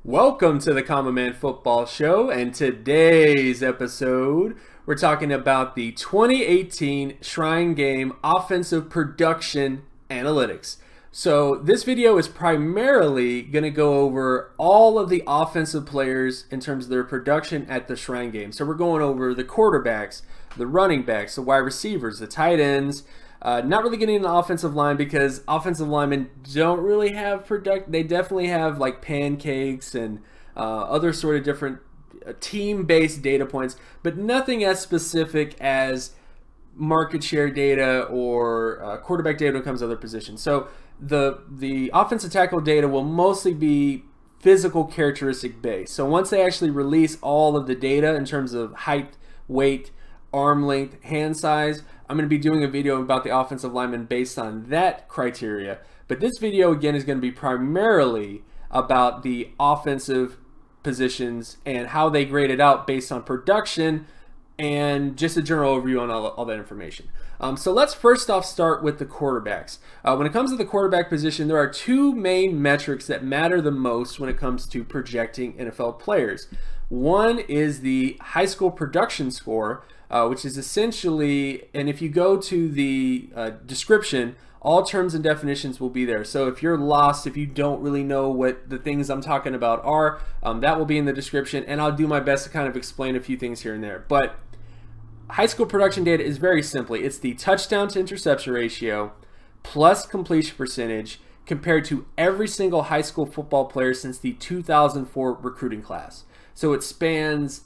Welcome to the Common Man Football Show, and today's episode, we're talking about the 2018 Shrine Game Offensive Production Analytics. So this video is primarily going to go over all of the offensive players in terms of their production at the Shrine Game. So we're going over the quarterbacks, the running backs, the wide receivers, the tight ends. Not really getting into the offensive line because offensive linemen don't really have they definitely have like pancakes and other sort of different team-based data points, but nothing as specific as market share data or quarterback data when it comes to other positions. So the offensive tackle data will mostly be physical characteristic based. So once they actually release all of the data in terms of height, weight, arm length, hand size, I'm going to be doing a video about the offensive lineman based on that criteria. But this video, again, is going to be primarily about the offensive positions and how they grade it out based on production and just a general overview on all that information. So let's first off start with the quarterbacks. When it comes to the quarterback position, there are two main metrics that matter the most when it comes to projecting NFL players. One is the high school production score, which is essentially, and if you go to the description, all terms and definitions will be there. So if you're lost, if you don't really know what the things I'm talking about are, that will be in the description, and I'll do my best to kind of explain a few things here and there. But high school production data is very simply, it's the touchdown to interception ratio plus completion percentage compared to every single high school football player since the 2004 recruiting class. So it spans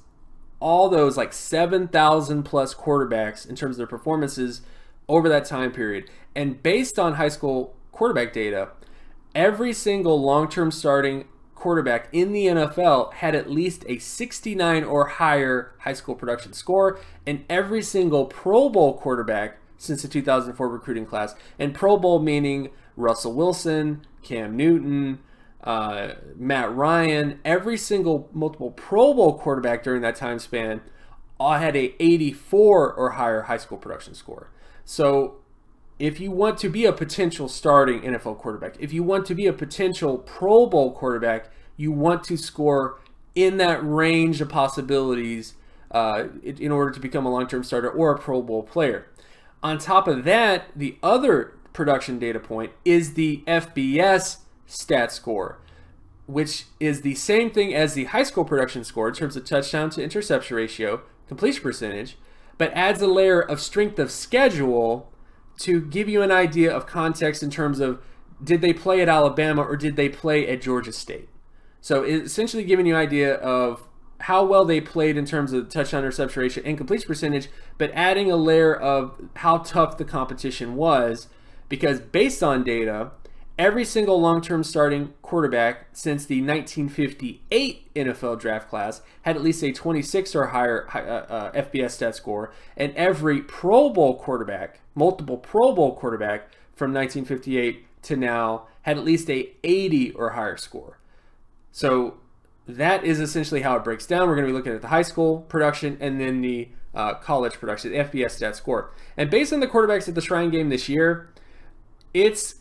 all those like 7,000 plus quarterbacks in terms of their performances over that time period. And based on high school quarterback data, every single long-term starting quarterback in the NFL had at least a 69 or higher high school production score, and every single Pro Bowl quarterback since the 2004 recruiting class, and Pro Bowl meaning Russell Wilson, Cam Newton, Matt Ryan, every single multiple Pro Bowl quarterback during that time span all had a 84 or higher high school production score. So if you want to be a potential starting NFL quarterback, if you want to be a potential Pro Bowl quarterback, you want to score in that range of possibilities in order to become a long-term starter or a Pro Bowl player. On top of that, the other production data point is the FBS Stat Score, which is the same thing as the high school production score in terms of touchdown to interception ratio, completion percentage, but adds a layer of strength of schedule to give you an idea of context in terms of did they play at Alabama or did they play at Georgia State. So it's essentially giving you an idea of how well they played in terms of touchdown interception ratio and completion percentage, but adding a layer of how tough the competition was, because based on data, every single long-term starting quarterback since the 1958 NFL draft class had at least a 26 or higher FBS stat score, and every Pro Bowl quarterback, multiple Pro Bowl quarterback from 1958 to now had at least a 80 or higher score. So that is essentially how it breaks down. We're going to be looking at the high school production and then the college production, the FBS stat score. And based on the quarterbacks at the Shrine Game this year, it's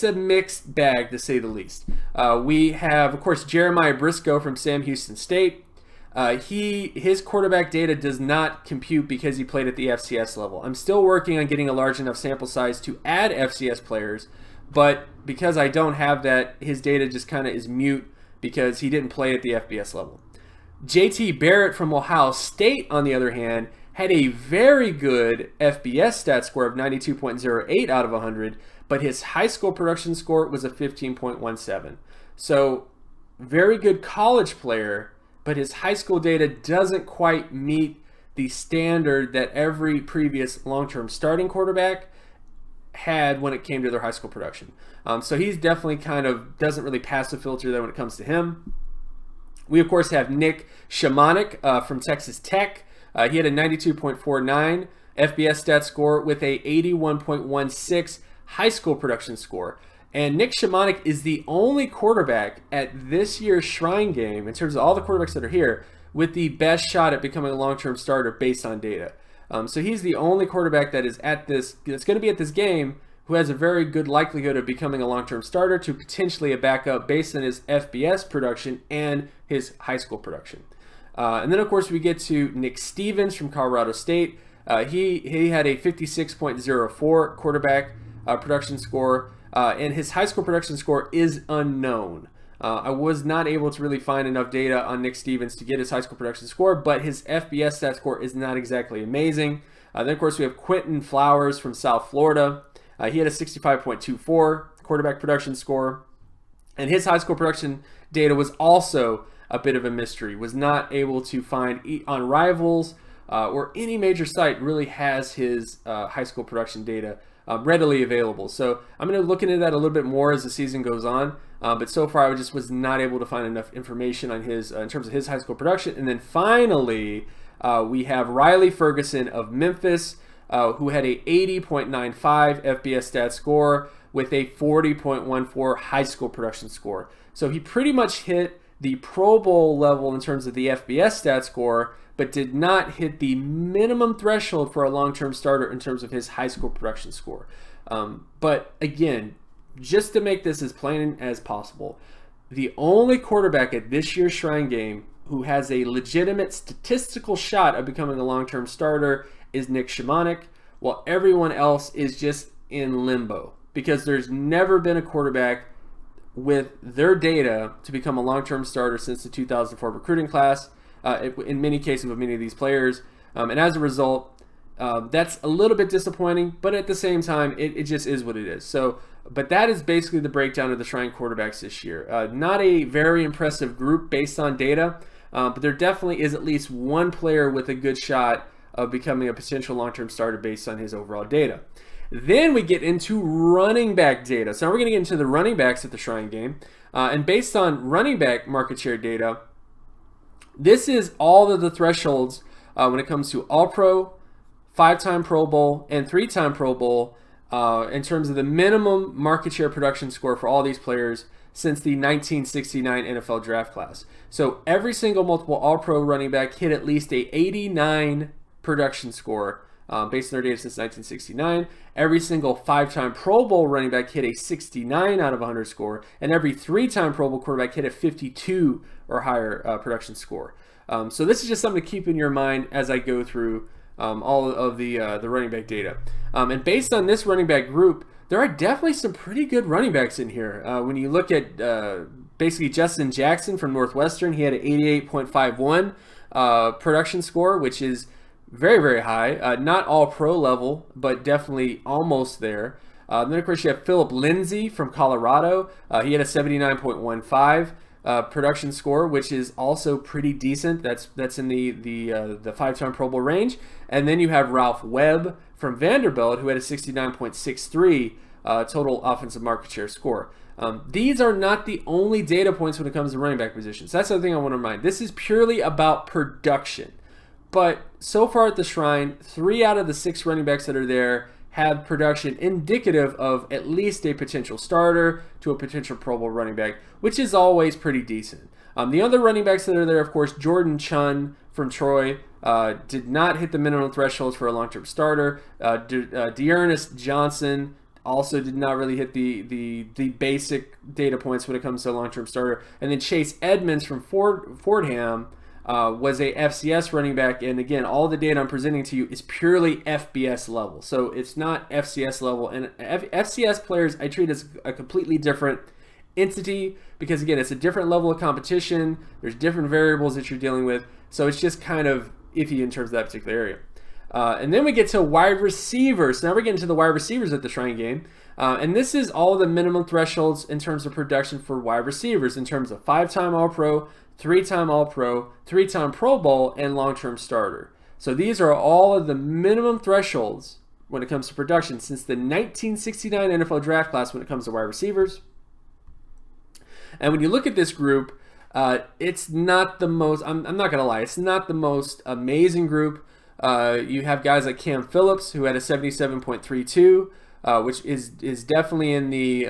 a mixed bag, to say the least. We have, of course, Jeremiah Briscoe from Sam Houston State. His quarterback data does not compute because he played at the FCS level. I'm still working on getting a large enough sample size to add FCS players, but because I don't have that, his data just kind of is mute because he didn't play at the FBS level. JT Barrett from Ohio State, on the other hand, had a very good FBS stat score of 92.08 out of 100, but his high school production score was a 15.17. So very good college player, but his high school data doesn't quite meet the standard that every previous long-term starting quarterback had when it came to their high school production. So he's definitely kind of doesn't really pass the filter there when it comes to him. We, of course, have Nick Shimonik from Texas Tech. He had a 92.49 FBS stat score with a 81.16 high school production score. And Nick Shimonik is the only quarterback at this year's Shrine Game, in terms of all the quarterbacks that are here, with the best shot at becoming a long-term starter based on data. So he's the only quarterback that is that's going to be at this game who has a very good likelihood of becoming a long-term starter to potentially a backup based on his FBS production and his high school production. And then, of course, we get to Nick Stevens from Colorado State. He had a 56.04 quarterback production score, and his high school production score is unknown. I was not able to really find enough data on Nick Stevens to get his high school production score, but his FBS stat score is not exactly amazing. Then, of course, we have Quentin Flowers from South Florida. He had a 65.24 quarterback production score, and his high school production data was also a bit of a mystery. Was not able to find on Rivals or any major site really has his high school production data readily available. So I'm going to look into that a little bit more as the season goes on. But so far, I just was not able to find enough information on his in terms of his high school production. And then finally, we have Riley Ferguson of Memphis, who had a 80.95 FBS stat score with a 40.14 high school production score. So he pretty much hit the Pro Bowl level in terms of the FBS stat score, but did not hit the minimum threshold for a long-term starter in terms of his high school production score. But again, just to make this as plain as possible, the only quarterback at this year's Shrine Game who has a legitimate statistical shot of becoming a long-term starter is Nick Shimonik, while everyone else is just in limbo because there's never been a quarterback with their data to become a long-term starter since the 2004 recruiting class, in many cases with many of these players. And as a result, that's a little bit disappointing, but at the same time, it just is what it is. So, but that is basically the breakdown of the Shrine quarterbacks this year. Not a very impressive group based on data, but there definitely is at least one player with a good shot of becoming a potential long-term starter based on his overall data. Then we get into running back data. So now we're going to get into the running backs at the Shrine Game. And based on running back market share data, this is all of the thresholds when it comes to All-Pro, 5-time Pro Bowl, and 3-time Pro Bowl in terms of the minimum market share production score for all these players since the 1969 NFL draft class. So every single multiple All-Pro running back hit at least a 89 production score based on their data since 1969. Every single 5-time Pro Bowl running back hit a 69 out of 100 score, and every 3-time Pro Bowl quarterback hit a 52 or higher production score. So this is just something to keep in your mind as I go through all of the running back data. And based on this running back group, there are definitely some pretty good running backs in here. When you look at basically Justin Jackson from Northwestern, he had an 88.51 production score, which is very, very high. Not all pro level, but definitely almost there. Then, of course, you have Philip Lindsay from Colorado. He had a 79.15 production score, which is also pretty decent. That's in the 5-time Pro Bowl range. And then you have Ralph Webb from Vanderbilt, who had a 69.63 total offensive market share score. These are not the only data points when it comes to running back positions. That's the other thing I want to remind. This is purely about production. But so far at the Shrine, 3 out of the 6 running backs that are there have production indicative of at least a potential starter to a potential Pro Bowl running back, which is always pretty decent. The other running backs that are there, of course, Jordan Chun from Troy did not hit the minimum thresholds for a long-term starter. Dearness Johnson also did not really hit the basic data points when it comes to a long-term starter. And then Chase Edmonds from Fordham was a FCS running back, and again, all the data I'm presenting to you is purely FBS level, so it's not FCS level. And FCS players I treat as a completely different entity because, again, it's a different level of competition. There's different variables that you're dealing with, so it's just kind of iffy in terms of that particular area. And then we get to wide receivers. Now we're getting to the wide receivers at the Shrine Game. And this is all the minimum thresholds in terms of production for wide receivers in terms of 5-time All-Pro, 3-time All-Pro, 3-time Pro Bowl, and long-term starter. So these are all of the minimum thresholds when it comes to production since the 1969 NFL draft class when it comes to wide receivers. And when you look at this group, it's not the most, I'm not going to lie, it's not the most amazing group. You have guys like Cam Phillips, who had a 77.32, which is definitely in the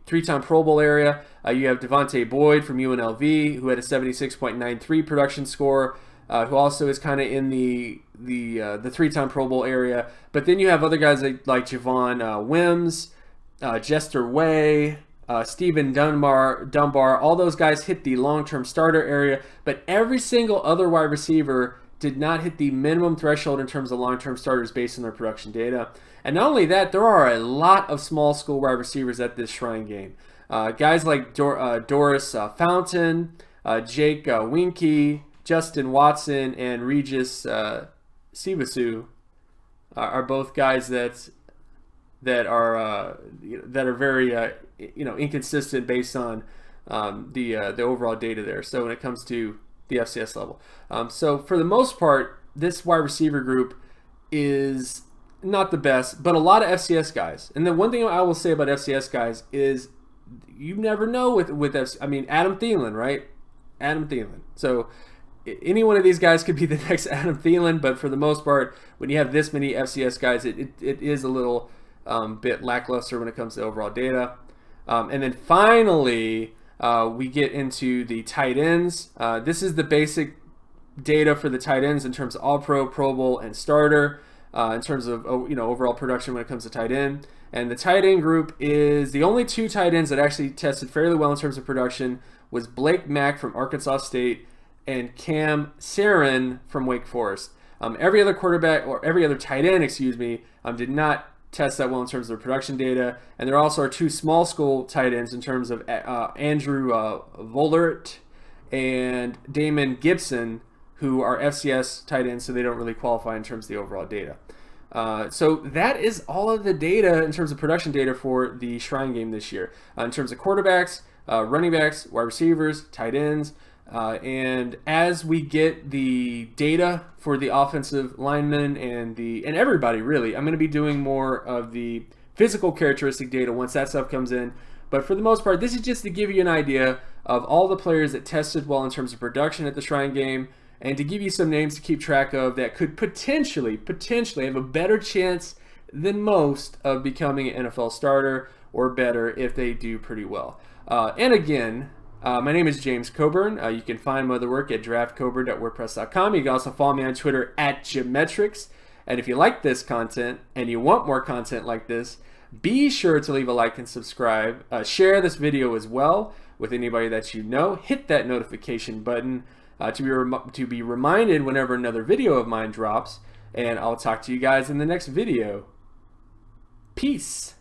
3-time Pro Bowl area. You have Devontae Boyd from UNLV, who had a 76.93 production score. who also is kind of in the three-time Pro Bowl area. But then you have other guys like Javon Wims, Jester Way, Stephen Dunbar. All those guys hit the long-term starter area, but every single other wide receiver did not hit the minimum threshold in terms of long-term starters based on their production data. And not only that, there are a lot of small school wide receivers at this Shrine game. Guys like Doris Fountain, Jake Winky, Justin Watson, and Regis Sivasu are both guys that are very inconsistent based on the overall data there. So when it comes to the FCS level, so for the most part, this wide receiver group is not the best, but a lot of FCS guys. And the one thing I will say about FCS guys is you never know with Adam Thielen, right? Adam Thielen. So any one of these guys could be the next Adam Thielen, but for the most part, when you have this many FCS guys, it is a little bit lackluster when it comes to overall data. And then finally, we get into the tight ends. This is the basic data for the tight ends in terms of All-Pro, Pro Bowl, and starter. In terms of overall production when it comes to tight end. And the tight end group is the only two tight ends that actually tested fairly well in terms of production was Blake Mack from Arkansas State and Cam Sarin from Wake Forest. Every other quarterback, or every other tight end, did not test that well in terms of their production data. And there also are two small school tight ends in terms of Andrew Vollert and Damon Gibson, who are FCS tight ends, so they don't really qualify in terms of the overall data. So that is all of the data in terms of production data for the Shrine game this year. In terms of quarterbacks, running backs, wide receivers, tight ends, and as we get the data for the offensive linemen and everybody really, I'm going to be doing more of the physical characteristic data once that stuff comes in. But for the most part, this is just to give you an idea of all the players that tested well in terms of production at the Shrine game, and to give you some names to keep track of that could potentially have a better chance than most of becoming an NFL starter or better if they do pretty well. And again, my name is James Coburn. You can find my other work at draftcoburn.wordpress.com. You can also follow me on Twitter at Geometrics. And if you like this content and you want more content like this, be sure to leave a like and subscribe. Share this video as well with anybody that you know. Hit that notification button to be reminded whenever another video of mine drops. And I'll talk to you guys in the next video. Peace.